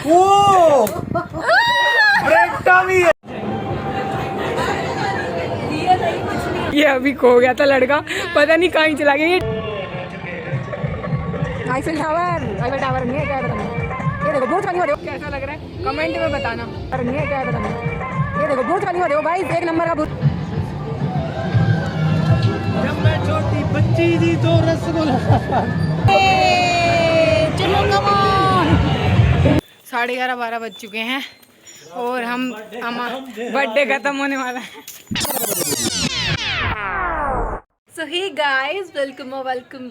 वो भी है। ये अभी खो गया था लड़का, पता नहीं कहीं चला गया। आईफिल टावर, आईफिल टावर नहीं है क्या पता नहीं। ये देखो बुर्ज खलीफा, देखो कैसा लग रहा है, कमेंट में बताना। पर नहीं है क्या पता नहीं। ये देखो बुर्ज खलीफा, देखो गाइस, एक नंबर का बुर्ज। जब मैं छोटी बच्ची थी तो रसगुल्ला। चलो कमान। 11:30-12 बज चुके हैं और हम बर्थडे खत्म होने वाला है। So hey guys, welcome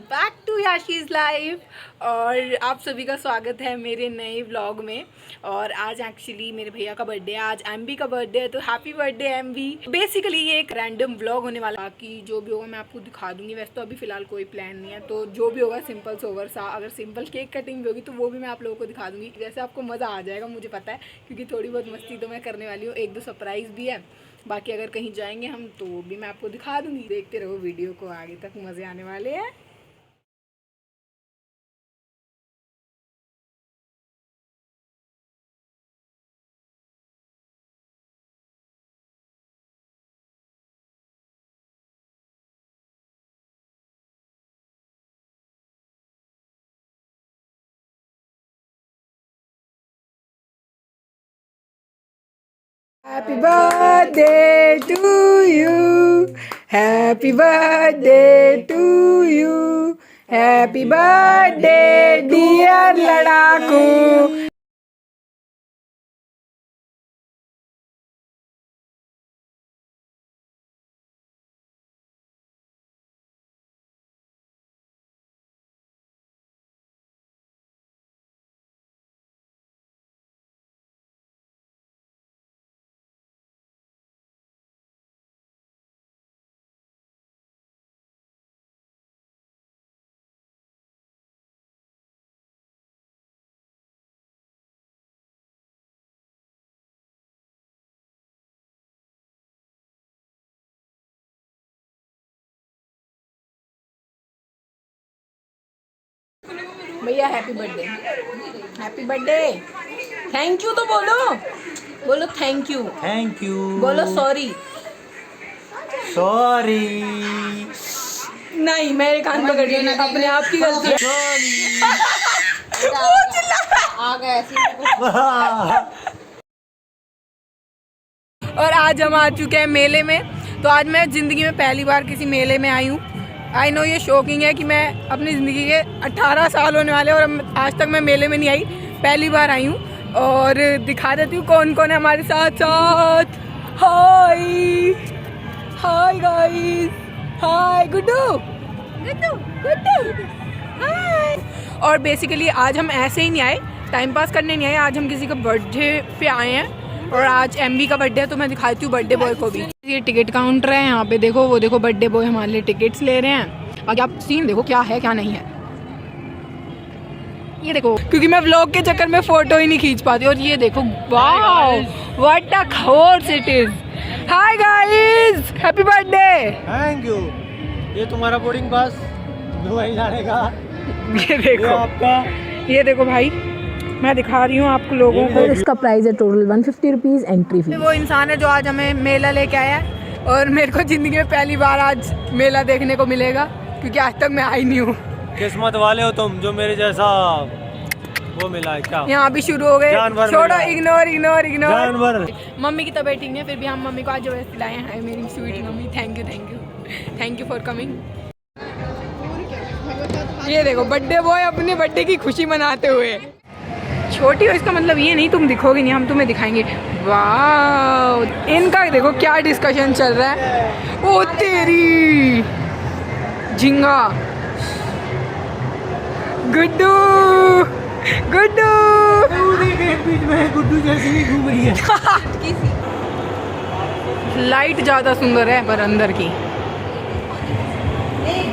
back to Yashi's life. और आप सभी का स्वागत है मेरे नए व्लॉग में। और आज एक्चुअली मेरे भैया का बर्थडे है, आज एमबी का बर्थडे है, तो हैप्पी बर्थडे एमबी। बेसिकली ये एक रैंडम व्लॉग होने वाला, बाकी जो भी होगा मैं आपको दिखा दूंगी। वैसे तो अभी फिलहाल कोई प्लान नहीं है, तो जो भी होगा सिंपल सोवर सा। अगर सिंपल केक कटिंग भी होगी तो वो भी मैं आप लोगों को दिखा दूंगी। जैसे आपको मज़ा आ जाएगा मुझे पता है, क्योंकि थोड़ी बहुत मस्ती तो मैं करने वाली हूँ। 1-2 सरप्राइज़ भी है। बाकी अगर कहीं जाएंगे हम तो भी मैं आपको दिखा दूंगी। देखते रहो वीडियो को, आगे तक मज़े आने वाले हैं। Happy birthday to you, happy birthday to you, happy birthday dear लड़ाकू। भैया happy birthday, happy birthday. Thank you तो बोलो, बोलो थैंक यू, थैंक यू, बोलो सॉरी। सॉरी नहीं, मेरे कान पकड़ लिया, अपने आप की गलती है। आ गए ऐसे। और आज हम आ चुके हैं मेले में। तो आज मैं ज़िंदगी में पहली बार किसी मेले में आई हूँ। आई नो ये शॉकिंग है कि मैं अपनी ज़िंदगी के 18 साल होने वाले और आज तक मैं मेले में नहीं आई, पहली बार आई हूँ। और दिखा देती हूँ कौन कौन है हमारे साथ साथ। हाय हाय गाइस, हाय गुड्डू गुड्डू गुड्डू हाय। और बेसिकली आज हम ऐसे ही नहीं आए, टाइम पास करने नहीं आए, आज हम किसी का बर्थडे पे आए हैं। और आज एमबी का बर्थडे है तो मैं दिखाती हूँ बर्थडे बॉय को भी। ये टिकट काउंटर है, यहाँ पे देखो, वो देखो बर्थडे बॉय हमारे लिए टिकट्स ले रहे हैं। बाकी आप सीन देखो क्या है क्या नहीं है, ये देखो, क्योंकि मैं व्लॉग के चक्कर में फोटो ही नहीं खींच पाती। और ये देखो, wow what a horse it is. Hi guys, happy birthday. Thank you. ये तुम्हारा बोर्डिंग पास दुबई जाने का। ये देखो आपका, ये देखो भाई, मैं दिखा रही हूँ आपको लोगों को। इसका प्राइस है टोटल 150 रुपीज़ एंट्री फी। वो इंसान है जो आज हमें मेला लेके आया है और मेरे को ज़िंदगी में पहली बार आज मेला देखने को मिलेगा, क्योंकि आज तक मैं आई नहीं हूँ। किस्मत वाले हो तुम जो मेरे जैसा वो मिला है। क्या यहाँ भी शुरू हो गए, छोड़ो, इग्नोर इग्नोर इग्नोर। जानवर। मम्मी की तबीयत ठीक नहीं है, फिर भी हम मम्मी को आज जो खिलाए हैं। मेरी sweet mummy, thank you thank you thank you for coming. ये देखो बर्थडे बॉय अपने बर्थडे की खुशी मनाते हुए। छोटी हो इसका मतलब ये नहीं तुम दिखोगे नहीं, हम तुम्हें दिखाएंगे। वाह, इनका देखो क्या डिस्कशन चल रहा है। ओ तेरी झिंगा, गुड्डू गुड्डू बीच में गुड्डू जैसी भी घूम रही है। लाइट ज्यादा सुंदर है पर अंदर की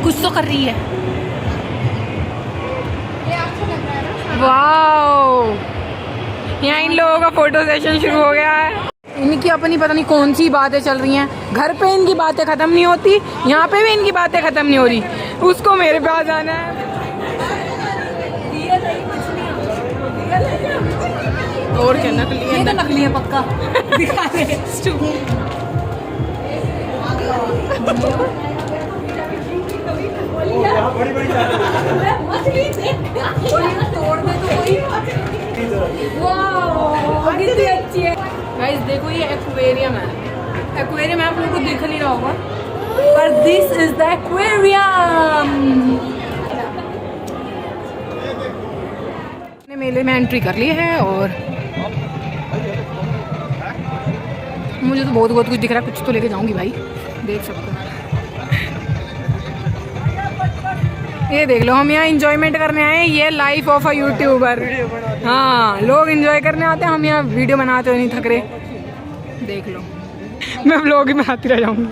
कुछ तो कर रही है। वाओ, यहाँ इन लोगों का फोटो सेशन शुरू हो गया है। इनकी अपनी पता नहीं कौन सी बातें चल रही हैं। घर पे इनकी बातें खत्म नहीं होती, यहाँ पे भी इनकी बातें खत्म नहीं हो रही। उसको मेरे पास आना है। और क्या नकली है? ये तो नकली है पक्का। दिखा दे। मछली तोड़ दे तो कोई। वाह कितनी अच्छी है। गाइस देखो ये एक्वेरियम है। एक्वेरियम आप लोगों को दिख नहीं रहा होगा, पर दिस इज द एक्वेरियम। मेले में एंट्री कर ली है और मुझे तो बहुत कुछ दिख रहा है। कुछ तो लेके जाऊंगी भाई, देख सकते हो। ये देख लो, हम यहाँ इंजॉयमेंट करने आए हैं। ये लाइफ ऑफ अ यूट्यूबर। हाँ, लोग इंजॉय करने आते हैं, हम यहाँ वीडियो बनाते हुए नहीं थक रहे। देख लो, मैं व्लॉग ही बनाती रह जाऊंगी।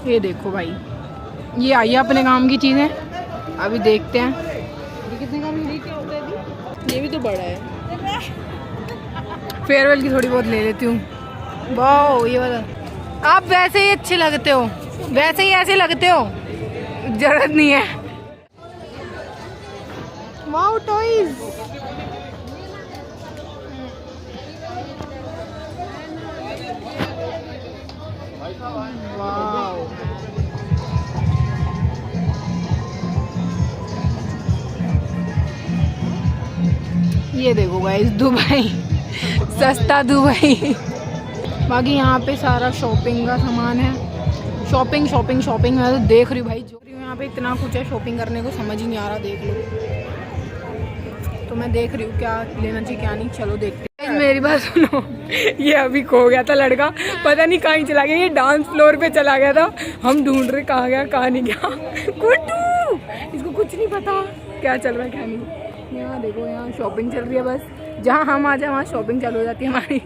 ये देखो भाई, ये आई है अपने काम की चीज़ें। अभी देखते हैं कितने का मिली, क्या होता है ये भी तो बड़ा है। फेयरवेल की थोड़ी बहुत ले लेती हूँ। वाह, ये वाला आप वैसे ही अच्छे लगते हो, वैसे ही ऐसे लगते हो, जरूरत नहीं है। Wow toys. वाओ, ये देखो गाइस, दुबई, सस्ता दुबई। बाकी यहाँ पे सारा शॉपिंग का सामान है। शॉपिंग शॉपिंग शॉपिंग मैं तो देख रही हूँ भाई, जो यहाँ पे इतना कुछ है शॉपिंग करने को, समझ ही नहीं आ रहा। देख लो, तो मैं देख रही हूँ क्या लेना चाहिए क्या नहीं। चलो देखते हैं। मेरी बात सुनो, ये अभी खो गया था लड़का, पता नहीं कहीं चला गया। ये डांस फ्लोर पे चला गया था, हम ढूंढ रहे कहाँ गया कहाँ नहीं गया। कुट्टू, इसको कुछ नहीं पता क्या चल रहा है क्या नहीं। यहाँ देखो, यहाँ शॉपिंग चल रही है। बस जहाँ हम आ जाए वहाँ शॉपिंग चालू हो जाती है हमारी।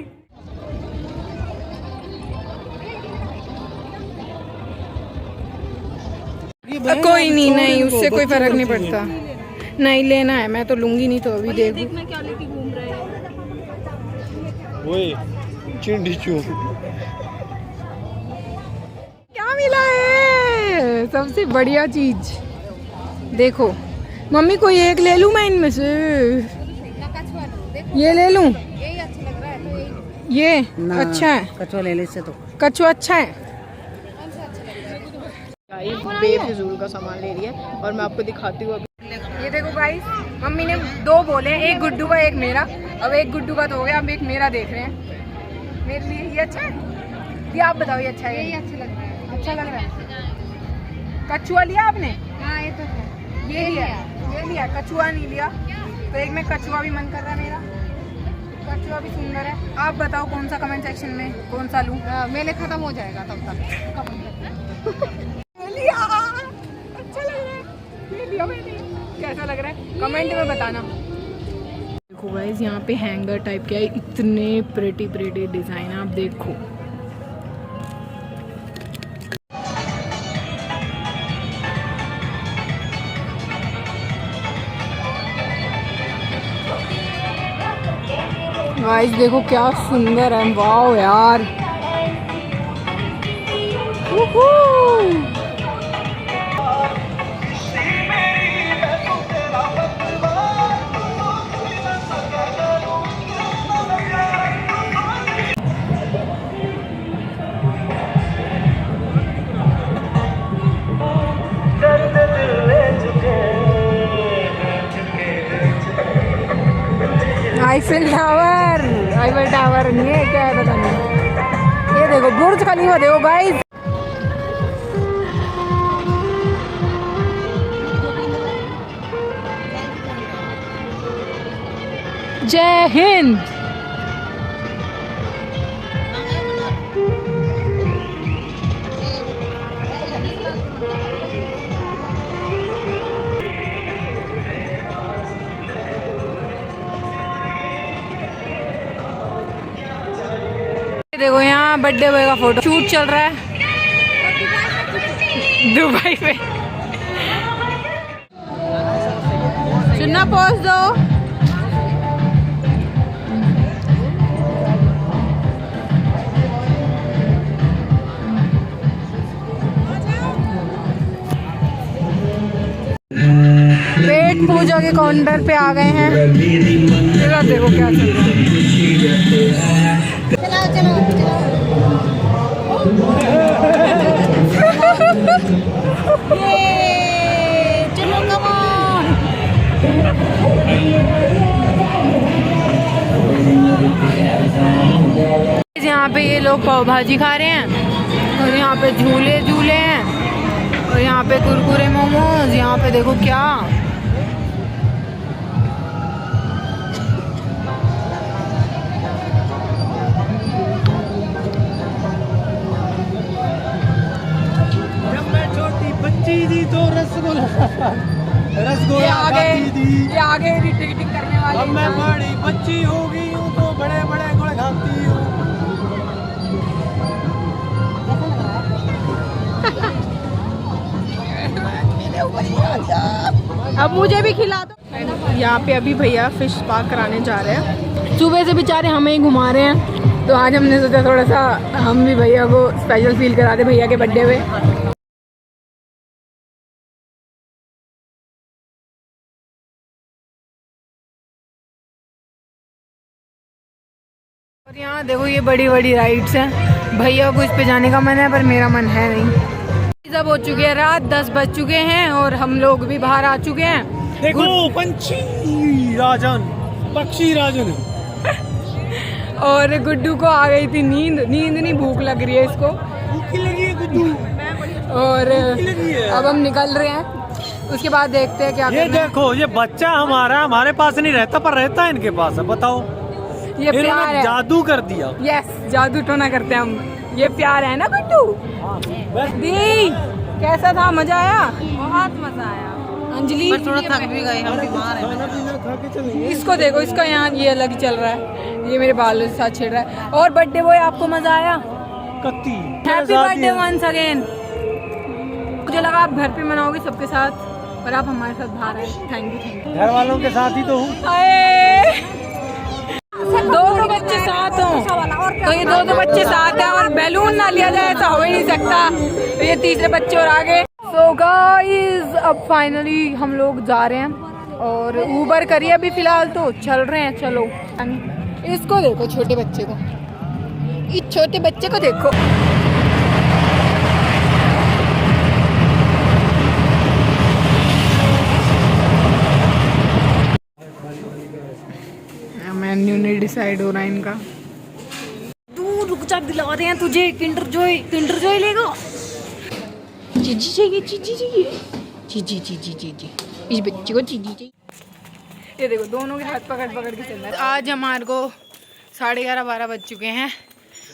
कोई नहीं, नहीं उससे कोई फर्क नहीं पड़ता। नहीं लेना है, मैं तो लूंगी नहीं। तो अभी देखो क्या लेके घूम रहे हैं। वही चिंडी चू। क्या मिला है सबसे बढ़िया चीज? देखो मम्मी, कोई एक ले लूं मैं इनमें से? ये ले लूं? यही अच्छा लग रहा है तो यही। ये अच्छा है, कछुआ ले ले इससे तो। कछुआ अच्छा है। बेफिजूल का सामान ले रही है और मैं आपको दिखाती हूँ। ये देखो गाइस, मम्मी ने दो बोले, एक गुड्डू का एक मेरा। अब एक गुड्डू का तो हो गया, अब एक मेरा देख रहे हैं। मेरे लिए ये अच्छा है, ये आप बताओ। ये अच्छा है? यही अच्छा लग रहा है। अच्छा लग रहा है। कछुआ लिया आपने? हाँ ये तो है। ये लिया, कछुआ नहीं लिया। तो एक में कछुआ भी मन कर रहा है मेरा। कछुआ भी सुंदर है। आप बताओ कौन सा, कमेंट सेक्शन में कौन सा लूँ? मेले खत्म हो जाएगा तब तक। लिया, अच्छा लग रहा है। ये लिया मैंने। कैसा लग रहा है कमेंट में बताना। देखो गाइस, यहाँ पे हैंगर टाइप के है, इतने प्रेटी प्रेटी डिजाइन आप देखो। गाइस देखो क्या सुंदर है। वाओ यार, आईफिल टावर नहीं है क्या है पता नहीं। ये देखो बुर्ज खलीफा देखो गाइस। जय हिंद। देखो यहाँ बर्थडे बॉय का फोटो शूट चल रहा है दुबई में। सुनना, पोज दो। पेट पूजा के काउंटर पे आ गए हैं। देखो क्या चल रहा है। चलाओ चलाओ चलाओ ये चलो कम ऑन। यहाँ पे ये लोग पाव भाजी खा रहे हैं और यहाँ पे झूले झूले हैं और यहाँ पे कुरकुरे मोमोज। यहाँ पे देखो क्या जब मैं छोटी बच्ची थी तो रसगुल्ला ये आगे टिकटिंग करने वाले। अब मैं बड़ी बच्ची हो गई हूँ तो बड़े बड़े गुड़ खाती हूँ। अब मुझे भी खिला दो। यहाँ पे अभी भैया फिश पार्क कराने जा रहे हैं। सुबह से बेचारे हमें ही घुमा रहे हैं, तो आज हमने सोचा थोड़ा सा हम भी भैया को स्पेशल फील करा दे भैया के बर्थडे में। और यहाँ देखो ये बड़ी बड़ी राइड्स हैं। भैया को इस पे जाने का मन है पर मेरा मन है नहीं। सब हो चुके हैं रात, 10 बज चुके हैं और हम लोग भी बाहर आ चुके हैं। देखो पंछी राजन, पक्षी राजन। और गुड्डू को आ गई थी नींद नहीं भूख लग रही है इसको। भूख लगी है गुड्डू। और अब हम निकल रहे हैं, उसके बाद देखते हैं क्या ये करना है। देखो ये बच्चा हमारे पास नहीं रहता पर रहता है इनके पास है। बताओ ये प्यार इन्होंने है। जादू कर दिया। यस जादू टोना करते हैं हम। ये प्यार है ना गुड्डू। दी कैसा था, मजा आया? बहुत मजा आया। अंजलि पर थोड़ा थक भी गए, हम बीमार हैं। खाना पीना खा के चलेंगे। इसको देखो, इसका यहाँ ये अलग चल रहा है, ये मेरे बालों के साथ छेड़ रहा है। और बर्थडे बॉय आपको मजा आया? कत्ती हैप्पी बर्थडे वंस अगेन। मुझे लगा आप घर पे मनाओगे सबके साथ, पर आप हमारे साथ बाहर आए। Thank you. घर वालों के साथ ही तो हूँ। दो बच्चे साथ हों तो ये दो बच्चे साथ हैं और बैलून ना लिया जाए ऐसा हो ही नहीं सकता। तो ये तीसरे बच्चे और आगे। सो गाइस अब फाइनली हम लोग जा रहे हैं और ऊबर करिए अभी फिलहाल तो चल रहे हैं। चलो इसको देखो, छोटे बच्चे को, इस छोटे बच्चे को देखो। मेन्यू नहीं डिसाइड हो रहा है इनका। तू रुक जा, दिला रहे हैं तुझे किंडर जॉय लेगा। चीजी चाहिए, चीजी इस बच्चे को चीजी चाहिए। ये देखो दोनों के हाथ पकड़ पकड़ के चल रहा है। आज हमारे को 11:30-12 बज चुके हैं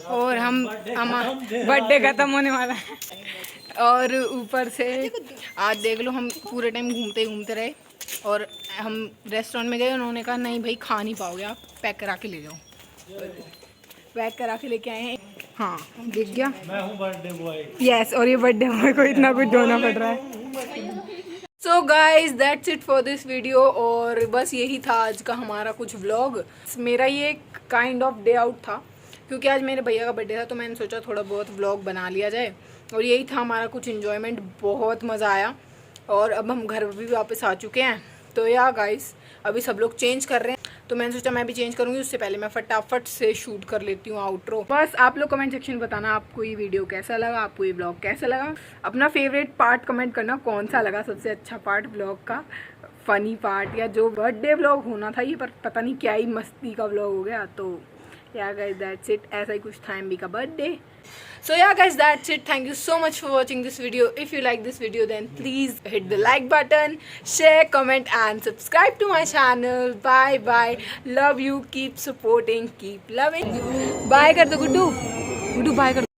और हम बर्थडे खत्म होने वाला है। और ऊपर से आज देख लो हम पूरे टाइम घूमते रहे और हम रेस्टोरेंट में गए। उन्होंने कहा नहीं भाई खा नहीं पाओगे, आप पैक करा के ले जाओ। पैक करा के लेके आए हैं। हाँ दिख गया, मैं हूँ बर्थडे बॉय। यस। और ये बर्थडे बॉय को इतना कुछ ढोना पड़ रहा है। So guys that's it for this video. और बस यही था आज का हमारा कुछ व्लॉग। मेरा ये काइंड ऑफ डे आउट था क्योंकि आज मेरे भैया का बर्थडे था, तो मैंने सोचा थोड़ा बहुत व्लॉग बना लिया जाए। और यही था हमारा कुछ इन्जॉयमेंट, बहुत मज़ा आया। और अब हम घर भी वापस आ चुके हैं। तो या गाइस अभी सब लोग चेंज कर रहे हैं, तो मैंने सोचा मैं भी चेंज करूँगी। उससे पहले मैं फटाफट से शूट कर लेती हूँ आउट्रो। बस आप लोग कमेंट सेक्शन में बताना आपको ये वीडियो कैसा लगा, आपको ये ब्लॉग कैसा लगा। अपना फेवरेट पार्ट कमेंट करना, कौन सा लगा सबसे अच्छा पार्ट ब्लॉग का, फ़नी पार्ट या जो बर्थडे ब्लॉग होना था ये, पर पता नहीं क्या ही मस्ती का ब्लॉग हो गया। तो या गाइस दैट्स इट, ऐसा ही कुछ था एमबी का birthday. So yeah guys, that's it. Thank you so much for watching this video. If you like this video then please hit the like button, share, comment and subscribe to my channel. Bye bye. Love you. Keep supporting. Keep loving. Bye कर दो Guddu. Guddu bye कर दो।